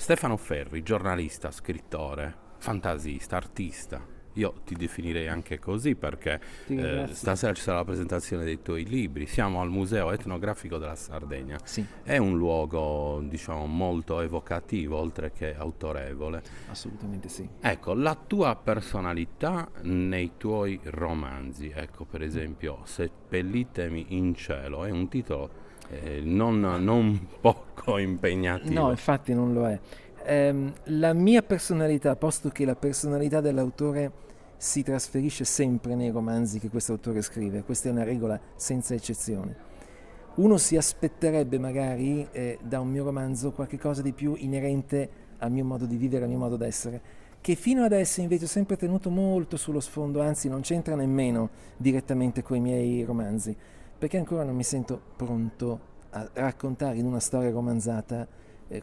Stefano Ferri, giornalista, scrittore, fantasista, artista. Io ti definirei anche così perché Ti ringrazio. stasera ci sarà la presentazione dei tuoi libri. Siamo al Museo Etnografico della Sardegna. Sì, È un luogo, diciamo, molto evocativo, oltre che autorevole. assolutamente sì. Ecco, la tua personalità nei tuoi romanzi, ecco, per esempio, Seppellitemi in cielo, è un titolo non poco No, impegnativo. infatti non lo è. La mia personalità, posto che la personalità dell'autore si trasferisce sempre nei romanzi che questo autore scrive, questa è una regola senza eccezione. Uno si aspetterebbe magari da un mio romanzo qualche cosa di più inerente al mio modo di vivere, al mio modo d'essere, che fino adesso invece ho sempre tenuto molto sullo sfondo, anzi non c'entra nemmeno direttamente con i miei romanzi, perché ancora non mi sento pronto a raccontare in una storia romanzata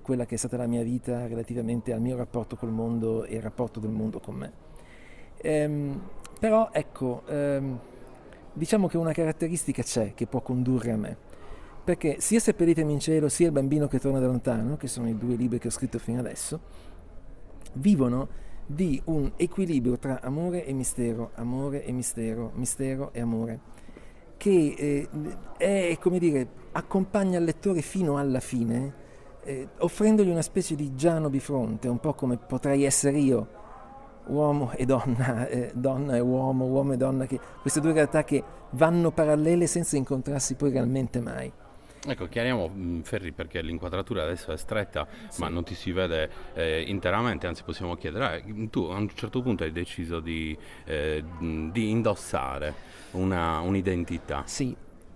quella che è stata la mia vita relativamente al mio rapporto col mondo e il rapporto del mondo con me. Ehm, Però ecco, diciamo che una caratteristica c'è che può condurre a me, perché sia Seppellitemi in cielo sia Il bambino che torna da lontano, che sono i due libri che ho scritto fino adesso, vivono di un equilibrio tra amore e mistero, mistero e amore, che è, come dire, accompagna il lettore fino alla fine, offrendogli una specie di Giano bifronte, un po' come potrei essere io, uomo e donna, donna e uomo e donna, queste due realtà che vanno parallele senza incontrarsi poi realmente mai. Ecco, chiariamo Ferri perché l'inquadratura adesso è stretta, ma Sì. non ti si vede interamente, anzi possiamo chiedere, tu a un certo punto hai deciso di indossare un'identità. Sì,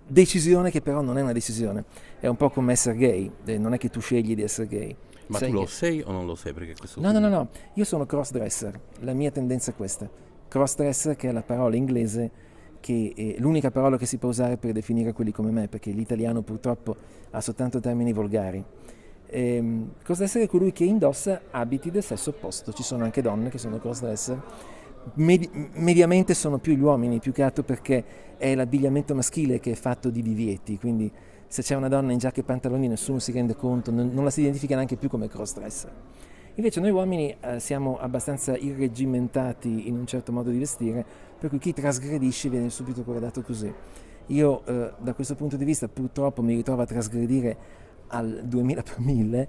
decisione che però non è una decisione, è un po' come essere gay, non è che tu scegli di essere gay. Ma tu lo sei o non lo sei? Perché questo No, no, no, qui... no, io sono crossdresser, la mia tendenza è questa. Crossdresser, che è la parola inglese, che è l'unica parola che si può usare per definire quelli come me, perché l'italiano purtroppo ha soltanto termini volgari. Crossdresser è colui che indossa abiti del sesso opposto, ci sono anche donne che sono crossdresser. Mediamente sono più gli uomini, più che altro perché è l'abbigliamento maschile che è fatto di divieti, quindi se c'è una donna in giacca e pantaloni nessuno si rende conto, non la si identifica neanche più come crossdresser. Invece noi uomini siamo abbastanza irreggimentati in un certo modo di vestire, per cui chi trasgredisce viene subito guardato così. Io da questo punto di vista purtroppo mi ritrovo a trasgredire al 2000 per 1000,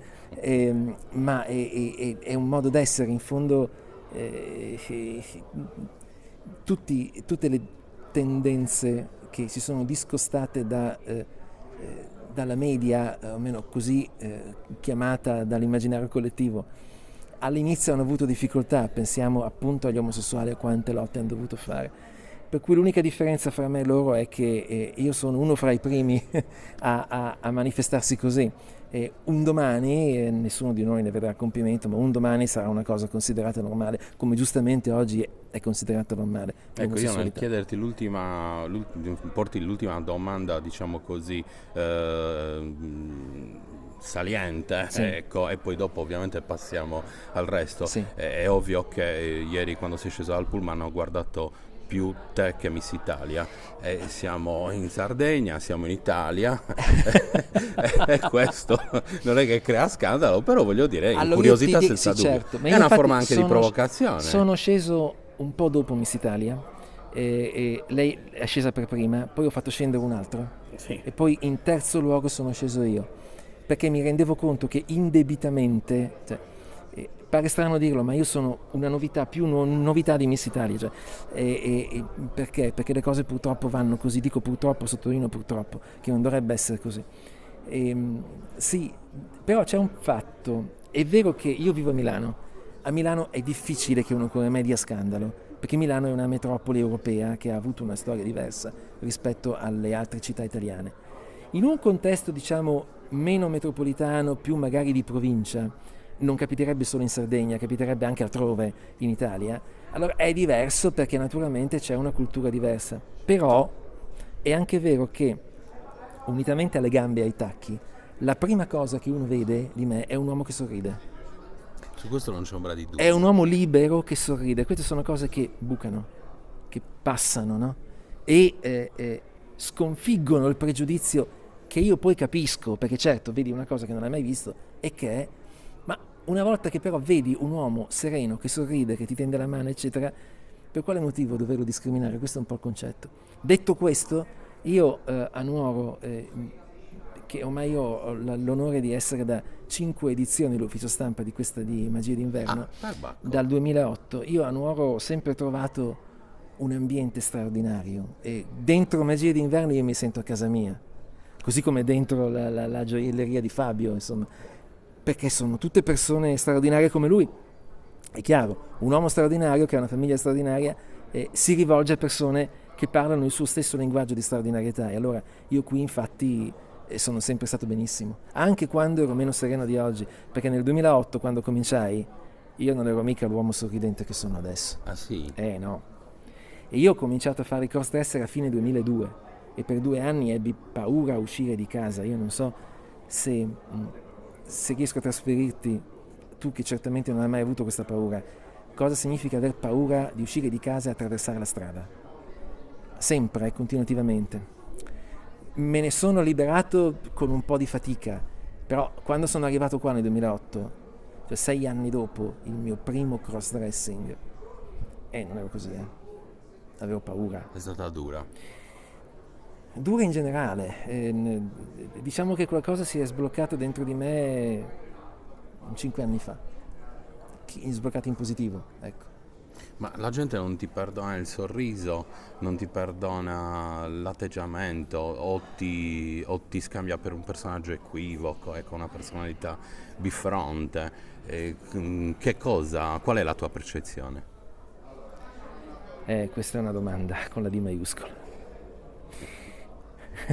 ma è un modo d'essere, in fondo tutte le tendenze che si sono discostate dalla media, o almeno così chiamata dall'immaginario collettivo, all'inizio hanno avuto difficoltà, pensiamo appunto agli omosessuali, a quante lotte hanno dovuto fare. Per cui l'unica differenza fra me e loro è che io sono uno fra i primi a manifestarsi così. Un domani, nessuno di noi ne vedrà compimento, ma un domani sarà una cosa considerata normale, come giustamente oggi è considerata normale Ecco, io nel l'omosessualità. chiederti porti l'ultima domanda, diciamo così, saliente, Sì, ecco, e poi dopo ovviamente passiamo al resto. sì. È ovvio che ieri quando sei sceso dal pullman ho guardato più te che Miss Italia. Siamo in Sardegna, siamo in Italia e questo non è che crea scandalo, però voglio dire, Allora io incuriosità senza sì, dubbio. certo, ma È io una infatti forma anche di provocazione. sono sceso un po' dopo Miss Italia, e lei è scesa per prima, poi ho fatto scendere un altro Sì. e poi in terzo luogo sono sceso io, perché mi rendevo conto che indebitamente, cioè, pare strano dirlo, ma io sono una novità, più novità di Miss Italia, cioè, perché? Perché le cose purtroppo vanno così, dico purtroppo, sottolineo purtroppo, che non dovrebbe essere così. Sì, però c'è un fatto, è vero che io vivo a Milano è difficile che uno come me dia scandalo, perché Milano è una metropoli europea che ha avuto una storia diversa rispetto alle altre città italiane. In un contesto, diciamo, meno metropolitano, più magari di provincia, non capiterebbe solo in Sardegna, capiterebbe anche altrove in Italia, allora è diverso perché naturalmente c'è una cultura diversa. Però è anche vero che, unitamente alle gambe e ai tacchi, la prima cosa che uno vede di me è un uomo che sorride. Su questo non c'è ombra di È un dubbio. uomo libero che sorride. Queste sono cose che bucano, che passano, no? E sconfiggono il pregiudizio che io poi capisco, perché certo, vedi una cosa che non hai mai visto, e che è, ma Una volta che però vedi un uomo sereno, che sorride, che ti tende la mano, eccetera, per quale motivo doverlo discriminare? Questo è un po' il concetto. Detto questo, io a Nuoro, che ormai ho l'onore di essere da 5 edizioni l'ufficio stampa di questa di Magie d'Inverno, dal 2008, io a Nuoro ho sempre trovato un ambiente straordinario e dentro Magie d'Inverno io mi sento a casa mia, così come dentro la gioielleria di Fabio, insomma, perché sono tutte persone straordinarie come lui. È chiaro, un uomo straordinario che ha una famiglia straordinaria si rivolge a persone che parlano il suo stesso linguaggio di straordinarietà, e allora io qui infatti sono sempre stato benissimo, anche quando ero meno sereno di oggi, perché nel 2008, quando cominciai, io non ero mica l'uomo sorridente che sono adesso. Ah sì? No. E io ho cominciato a fare i cross dresser a fine 2002 e per 2 anni ebbi paura a uscire di casa. Io non so se riesco a trasferirti, tu che certamente non hai mai avuto questa paura, cosa significa aver paura di uscire di casa e attraversare la strada. Sempre, continuativamente. Me ne sono liberato con un po' di fatica, però quando sono arrivato qua nel 2008, cioè 6 anni dopo il mio primo cross dressing, non ero così, avevo paura. È stata dura. Dura in generale, diciamo che qualcosa si è sbloccato dentro di me 5 anni fa, sbloccato in positivo, ecco. Ma la gente non ti perdona il sorriso, non ti perdona l'atteggiamento, o ti scambia per un personaggio equivoco, ecco, una personalità bifronte. Qual è la tua percezione? Questa è una domanda con la D maiuscola.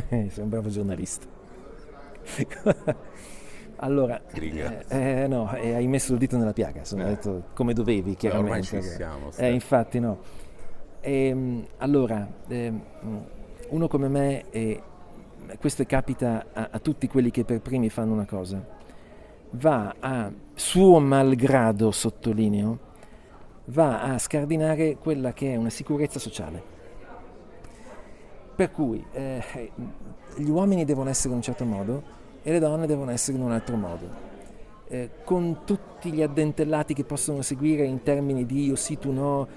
Sei un bravo giornalista. Allora, no, hai messo il dito nella piaga, insomma, hai detto come dovevi, chiaramente. Ormai ci siamo. Infatti no. Allora, uno come me, questo capita a tutti quelli che per primi fanno una cosa, va a, suo malgrado, sottolineo, va a scardinare quella che è una sicurezza sociale. Per cui gli uomini devono essere in un certo modo e le donne devono essere in un altro modo, con tutti gli addentellati che possono seguire in termini di io sì, tu no,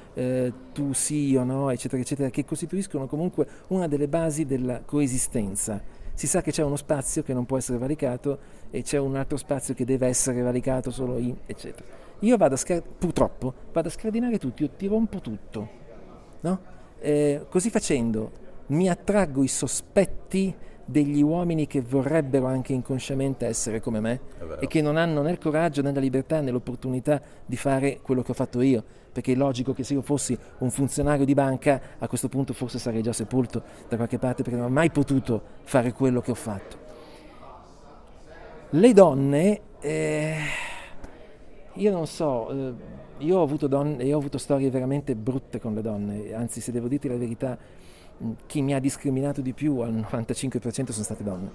tu sì, io no, eccetera, eccetera, che costituiscono comunque una delle basi della coesistenza. Si sa che c'è uno spazio che non può essere valicato e c'è un altro spazio che deve essere valicato solo in, eccetera. Io purtroppo vado a scardinare tutto, io ti rompo tutto, no? Così facendo mi attraggo i sospetti degli uomini che vorrebbero anche inconsciamente essere come me e che non hanno né il coraggio né la libertà né l'opportunità di fare quello che ho fatto io, perché è logico che se io fossi un funzionario di banca a questo punto forse sarei già sepolto da qualche parte, perché non ho mai potuto fare quello che ho fatto. Le donne, io non so, io ho avuto storie veramente brutte con le donne, anzi, se devo dirti la verità, chi mi ha discriminato di più al 95% sono state donne.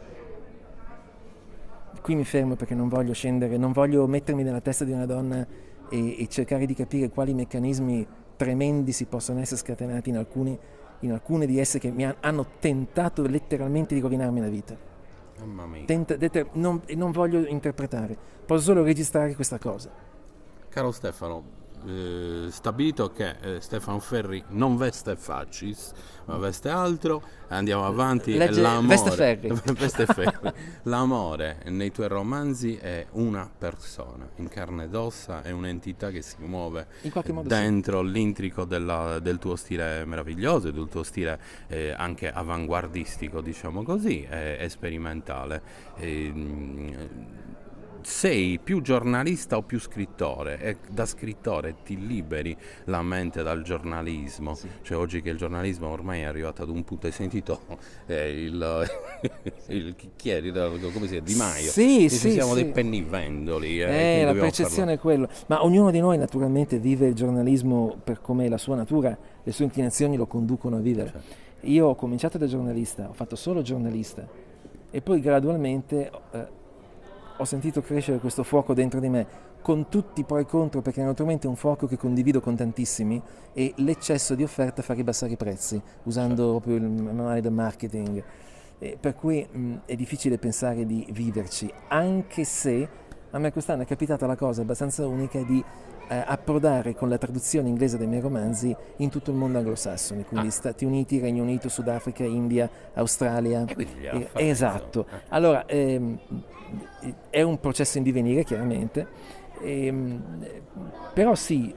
Qui mi fermo perché non voglio scendere, non voglio mettermi nella testa di una donna e cercare di capire quali meccanismi tremendi si possono essere scatenati in alcune di esse che hanno tentato letteralmente di rovinarmi la vita. Mamma mia. Non voglio interpretare, posso solo registrare questa cosa. Caro Stefano, stabilito che Stefano Ferri non veste fascis, ma veste altro, andiamo avanti. Veste Ferri. Veste Ferri. L'amore nei tuoi romanzi è una persona in carne ed ossa, è un'entità che si muove in qualche modo dentro l'intrico del tuo stile meraviglioso, del tuo stile anche avanguardistico, diciamo così, e sperimentale. Sei più giornalista o più scrittore? E da scrittore ti liberi la mente dal giornalismo, sì. Cioè oggi che il giornalismo ormai è arrivato ad un punto, hai sentito chi è? Come si è? Di Maio? Sì, siamo dei pennivendoli. La percezione è quello, ma ognuno di noi naturalmente vive il giornalismo per com'è la sua natura, le sue inclinazioni lo conducono a vivere. Certo. Io ho cominciato da giornalista, ho fatto solo giornalista e poi gradualmente ho sentito crescere questo fuoco dentro di me, con tutti i pro e contro, perché naturalmente è un fuoco che condivido con tantissimi e l'eccesso di offerta fa ribassare i prezzi, usando proprio il manuale del marketing. Per cui è difficile pensare di viverci, anche se a me quest'anno è capitata la cosa abbastanza unica di approdare con la traduzione inglese dei miei romanzi in tutto il mondo anglosassone, quindi Stati Uniti, Regno Unito, Sudafrica, India, Australia. E quindi Esatto. Allora, è un processo in divenire, chiaramente, però sì,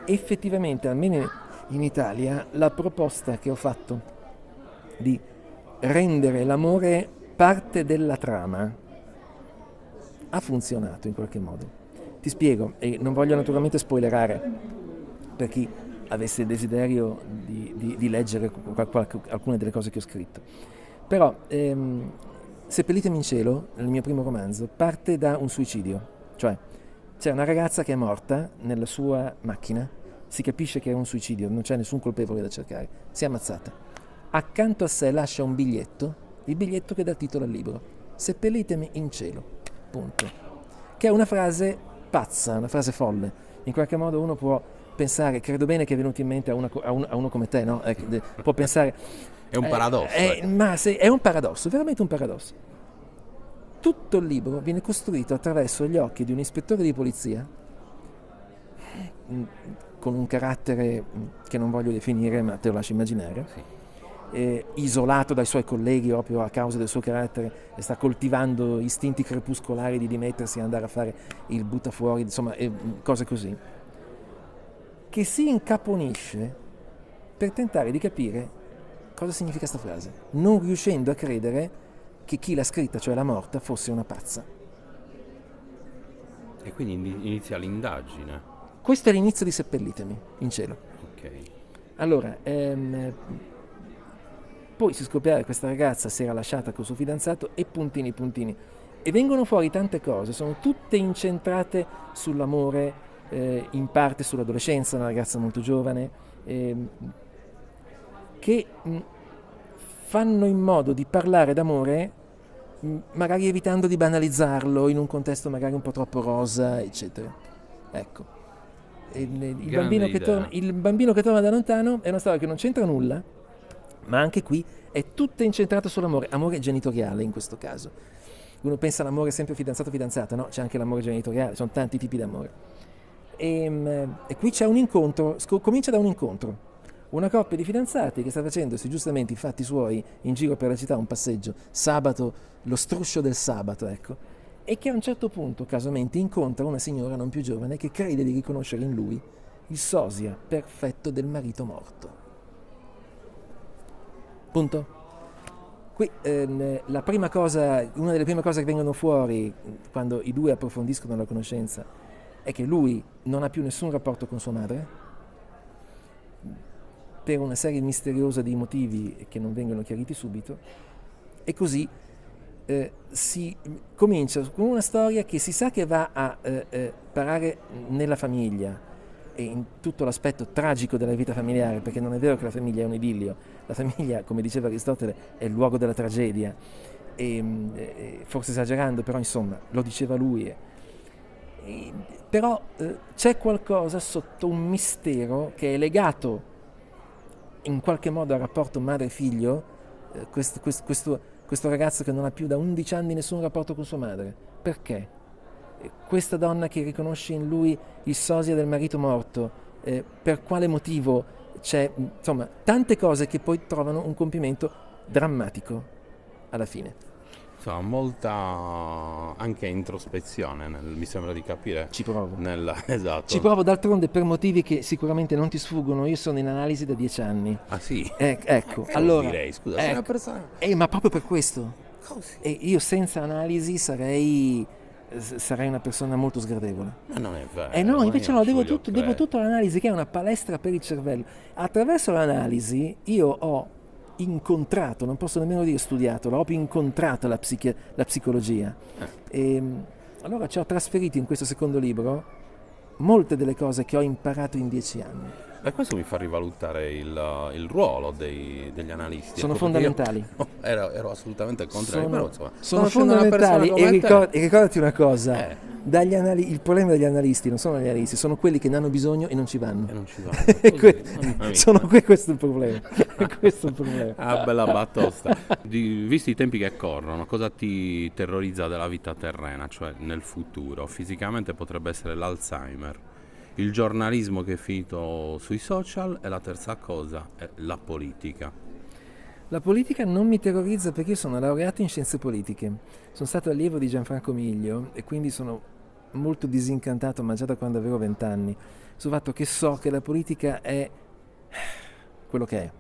effettivamente, almeno in Italia, la proposta che ho fatto di rendere l'amore parte della trama ha funzionato in qualche modo. Ti spiego, e non voglio naturalmente spoilerare per chi avesse il desiderio di leggere alcune delle cose che ho scritto. Però Seppellitemi in cielo, il mio primo romanzo, parte da un suicidio, cioè c'è una ragazza che è morta nella sua macchina, si capisce che è un suicidio, non c'è nessun colpevole da cercare, si è ammazzata. Accanto a sé lascia un biglietto, il biglietto che dà titolo al libro, Seppellitemi in cielo, punto. Che è una frase pazza, una frase folle. In qualche modo uno può pensare, credo bene che è venuto in mente a uno come te, no? Può pensare... È un paradosso. Ma è un paradosso, veramente un paradosso. Tutto il libro viene costruito attraverso gli occhi di un ispettore di polizia con un carattere che non voglio definire, ma te lo lascio immaginare, sì. Isolato dai suoi colleghi proprio a causa del suo carattere, e sta coltivando istinti crepuscolari di dimettersi e andare a fare il buttafuori, insomma, cose così, che si incaponisce per tentare di capire cosa significa sta frase, non riuscendo a credere che chi l'ha scritta, cioè la morta, fosse una pazza. E quindi inizia l'indagine. Questo è l'inizio di Seppellitemi in cielo. Ok. Allora, poi si scoprirà che questa ragazza si era lasciata col suo fidanzato e puntini. E vengono fuori tante cose, sono tutte incentrate sull'amore, in parte sull'adolescenza, una ragazza molto giovane, che fanno in modo di parlare d'amore, magari evitando di banalizzarlo in un contesto magari un po' troppo rosa, eccetera. Ecco. Il bambino che torna da lontano è una storia che non c'entra nulla, ma anche qui è tutta incentrata sull'amore, amore genitoriale in questo caso. Uno pensa all'amore sempre fidanzato-fidanzata, no? C'è anche l'amore genitoriale, sono tanti tipi d'amore. E qui c'è un incontro, comincia da un incontro. Una coppia di fidanzati che sta facendosi giustamente i fatti suoi in giro per la città, un passeggio, sabato, lo struscio del sabato, ecco, e che a un certo punto, casualmente, incontra una signora non più giovane che crede di riconoscere in lui il sosia perfetto del marito morto. Punto. Qui la prima cosa, una delle prime cose che vengono fuori quando i due approfondiscono la conoscenza è che lui non ha più nessun rapporto con sua madre, per una serie misteriosa di motivi che non vengono chiariti subito, e così si comincia con una storia che si sa che va a parare nella famiglia e in tutto l'aspetto tragico della vita familiare, perché non è vero che la famiglia è un idillio, la famiglia, come diceva Aristotele, è il luogo della tragedia, forse esagerando, però insomma lo diceva lui. Però c'è qualcosa sotto un mistero che è legato in qualche modo al rapporto madre-figlio, questo ragazzo che non ha più da 11 anni nessun rapporto con sua madre. Perché? Questa donna che riconosce in lui il sosia del marito morto, per quale motivo? C'è, insomma, tante cose che poi trovano un compimento drammatico alla fine. Insomma, molta anche introspezione, mi sembra di capire. Ci provo. Esatto. Ci provo, d'altronde, per motivi che sicuramente non ti sfuggono. Io sono in analisi da 10 anni. Ah sì? Ecco, allora... direi, scusa, sei una persona... ma proprio per questo. Così. E io senza analisi sarei una persona molto sgradevole. Ma non è vero. No, invece no, devo tutto all'analisi, che è una palestra per il cervello. Attraverso l'analisi io ho incontrato, non posso nemmeno dire studiato, l'ho proprio incontrata la psicologia. E allora ci ho trasferito in questo secondo libro molte delle cose che ho imparato in 10 anni. E questo mi fa rivalutare il ruolo degli analisti. Sono Ecco, perché io fondamentali. ero assolutamente contrario, però insomma, Sono conoscendo una persona fondamentali come te, e ricordati una cosa, eh, il problema degli analisti non sono gli analisti, sono quelli che ne hanno bisogno e non ci vanno. e non ci va. Questo è il problema. Questo è il problema. Ah, bella batosta. Visti i tempi che corrono, cosa ti terrorizza della vita terrena, cioè nel futuro? Fisicamente potrebbe essere l'Alzheimer, il giornalismo che è finito sui social e la terza cosa è la politica. La politica non mi terrorizza perché io sono laureato in scienze politiche. Sono stato allievo di Gianfranco Miglio e quindi sono molto disincantato, ma già da quando avevo 20 anni, sul fatto che so che la politica è quello che è.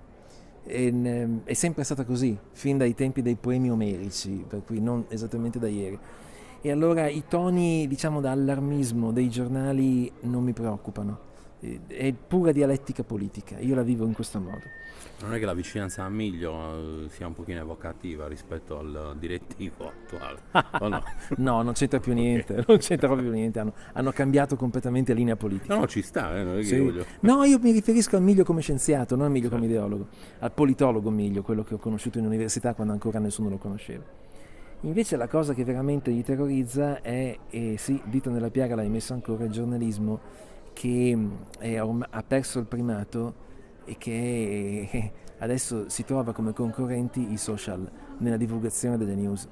È sempre stata così, fin dai tempi dei poemi omerici, per cui non esattamente da ieri. E allora i toni, diciamo, da allarmismo dei giornali non mi preoccupano. È pura dialettica politica, io la vivo in questo modo. Non è che la vicinanza a Miglio sia un pochino evocativa rispetto al direttivo attuale, o no? No, non c'entra più niente, non c'entra proprio niente, hanno cambiato completamente linea politica. No, ci sta, non è che Sì. io voglio... No, io mi riferisco al Miglio come scienziato, non al Miglio come ideologo, al politologo Miglio, quello che ho conosciuto in università quando ancora nessuno lo conosceva. Invece la cosa che veramente gli terrorizza è, sì, dito nella piaga l'hai messo ancora, il giornalismo che ha perso il primato e che adesso si trova come concorrenti i social nella divulgazione delle news.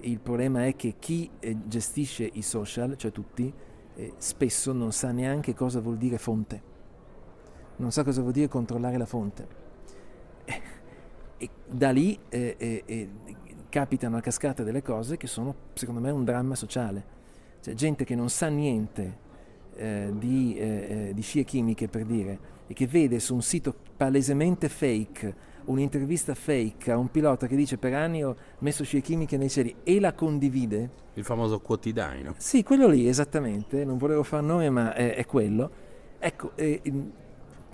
Il problema è che chi gestisce i social, cioè tutti, spesso non sa neanche cosa vuol dire fonte, non sa cosa vuol dire controllare la fonte. E da lì capitano a cascata delle cose che sono, secondo me, un dramma sociale. Cioè gente che non sa niente di scie chimiche, per dire, e che vede su un sito palesemente fake un'intervista fake a un pilota che dice per anni ho messo scie chimiche nei cieli e la condivide. Il famoso quotidiano. Sì, quello lì, esattamente, non volevo far nome ma è quello. Ecco,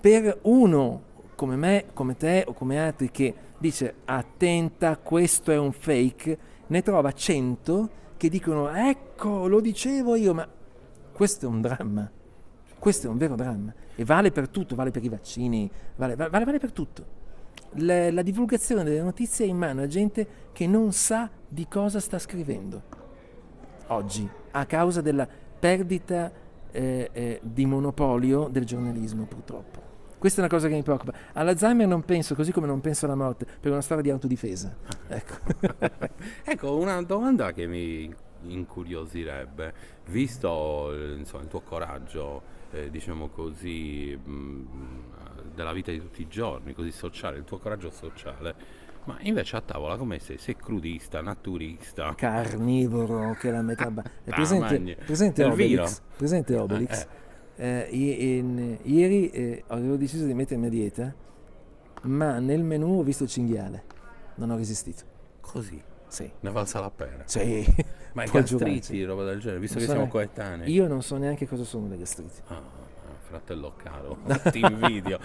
per uno come me, come te o come altri che dice attenta, questo è un fake, ne trova 100 che dicono ecco, lo dicevo io, ma questo è un dramma, questo è un vero dramma e vale per tutto, vale per i vaccini, vale per tutto. La divulgazione delle notizie è in mano a gente che non sa di cosa sta scrivendo oggi, a causa della perdita di monopolio del giornalismo, purtroppo. Questa è una cosa che mi preoccupa. All'Alzheimer non penso, così come non penso alla morte, per una storia di autodifesa. Ecco. Ecco, una domanda che mi incuriosirebbe, visto insomma, il tuo coraggio, diciamo così, della vita di tutti i giorni, così sociale, il tuo coraggio sociale, ma invece a tavola come sei? Sei crudista, naturista? Carnivoro, che è la metà... presente Il Obelix? vino? Presente Obelix? Ieri avevo deciso di mettermi a dieta, ma nel menù ho visto cinghiale, non ho resistito. Così? Sì. Ne valsa la pena? Sì. Ma i Puoi gastriti, giurarci. roba del genere, visto Non che so siamo neanche- coetanei. Io non so neanche cosa sono le gastriti. Fratello caro, ti invidio.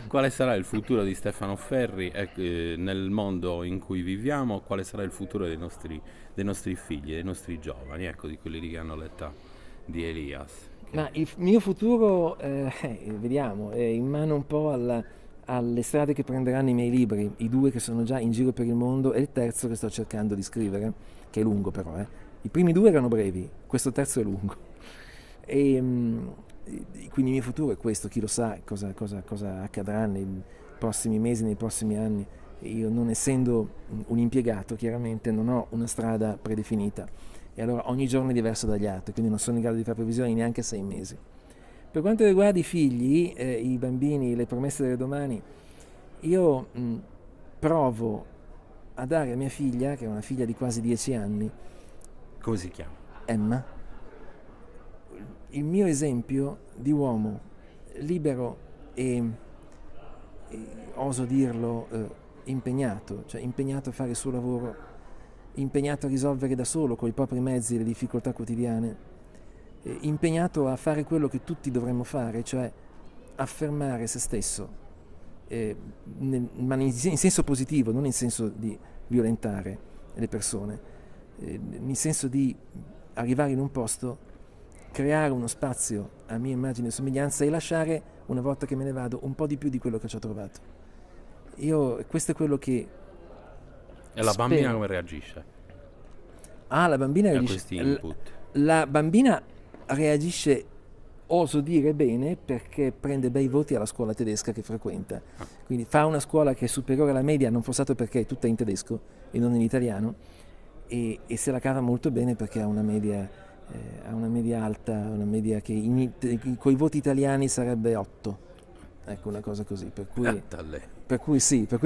Quale sarà il futuro di Stefano Ferri nel mondo in cui viviamo? Quale sarà il futuro dei nostri figli, dei nostri giovani, ecco, di quelli che hanno l'età di Elias? Ma il mio futuro, vediamo, è in mano un po' alle strade che prenderanno i miei libri, i 2 che sono già in giro per il mondo e il terzo che sto cercando di scrivere, che è lungo però. I primi 2 erano brevi, questo terzo è lungo. E quindi il mio futuro è questo, chi lo sa cosa accadrà nei prossimi mesi, nei prossimi anni. Io, non essendo un impiegato, chiaramente non ho una strada predefinita e allora ogni giorno è diverso dagli altri, quindi non sono in grado di fare previsioni neanche a 6 mesi. Per quanto riguarda i figli, i bambini, le promesse del domani, io provo a dare a mia figlia, che è una figlia di quasi 10 anni, Come si chiama? Emma, il mio esempio di uomo libero e oso dirlo, impegnato, cioè impegnato a fare il suo lavoro, impegnato a risolvere da solo con i propri mezzi le difficoltà quotidiane, impegnato a fare quello che tutti dovremmo fare, cioè affermare se stesso, ma in senso positivo, non in senso di violentare le persone, nel senso di arrivare in un posto creare uno spazio a mia immagine e somiglianza e lasciare, una volta che me ne vado, un po' di più di quello che ci ho trovato. Questo è quello che E la spero. bambina come reagisce La bambina a reagisce. questi input? La bambina reagisce, oso dire bene, perché prende bei voti alla scuola tedesca che frequenta. Quindi fa una scuola che è superiore alla media, non forsato perché è tutta in tedesco e non in italiano, e se la cava molto bene perché ha una media alta, una media che con i voti italiani sarebbe 8. Ecco, una cosa così, per cui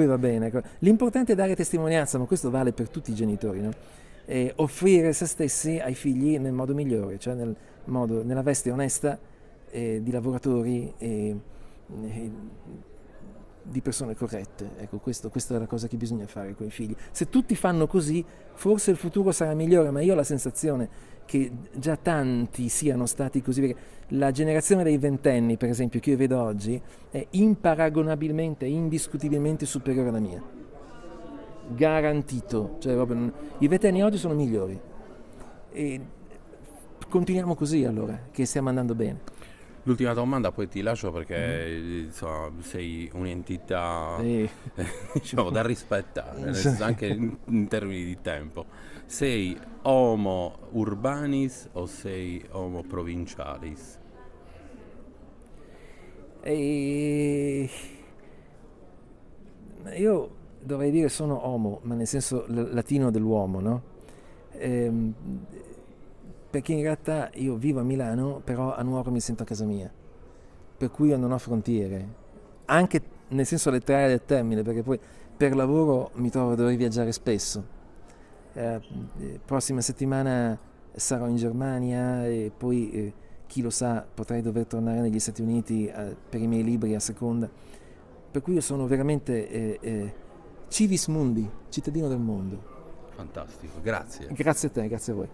va bene. Ecco. L'importante è dare testimonianza, ma questo vale per tutti i genitori, no? E offrire se stessi ai figli nel modo migliore, cioè nella veste onesta di lavoratori e di persone corrette. Ecco, questa è la cosa che bisogna fare con i figli. Se tutti fanno così, forse il futuro sarà migliore, ma io ho la sensazione che già tanti siano stati così, perché la generazione dei ventenni, per esempio, che io vedo oggi, è imparagonabilmente, indiscutibilmente superiore alla mia. Garantito. Cioè, i ventenni oggi sono migliori. E continuiamo così allora, che stiamo andando bene. L'ultima domanda, poi ti lascio perché insomma, sei un'entità diciamo, da rispettare, nel senso, anche in termini di tempo. Sei homo urbanis o sei homo provincialis? Io dovrei dire sono homo, ma nel senso latino dell'uomo, no? Perché in realtà io vivo a Milano, però a Nuoro mi sento a casa mia, per cui io non ho frontiere, anche nel senso letterale del termine, perché poi per lavoro mi trovo a dover viaggiare spesso. Prossima settimana sarò in Germania e poi chi lo sa potrei dover tornare negli Stati Uniti per i miei libri a seconda, per cui io sono veramente civis mundi, cittadino del mondo. Fantastico, grazie. Grazie a te, grazie a voi.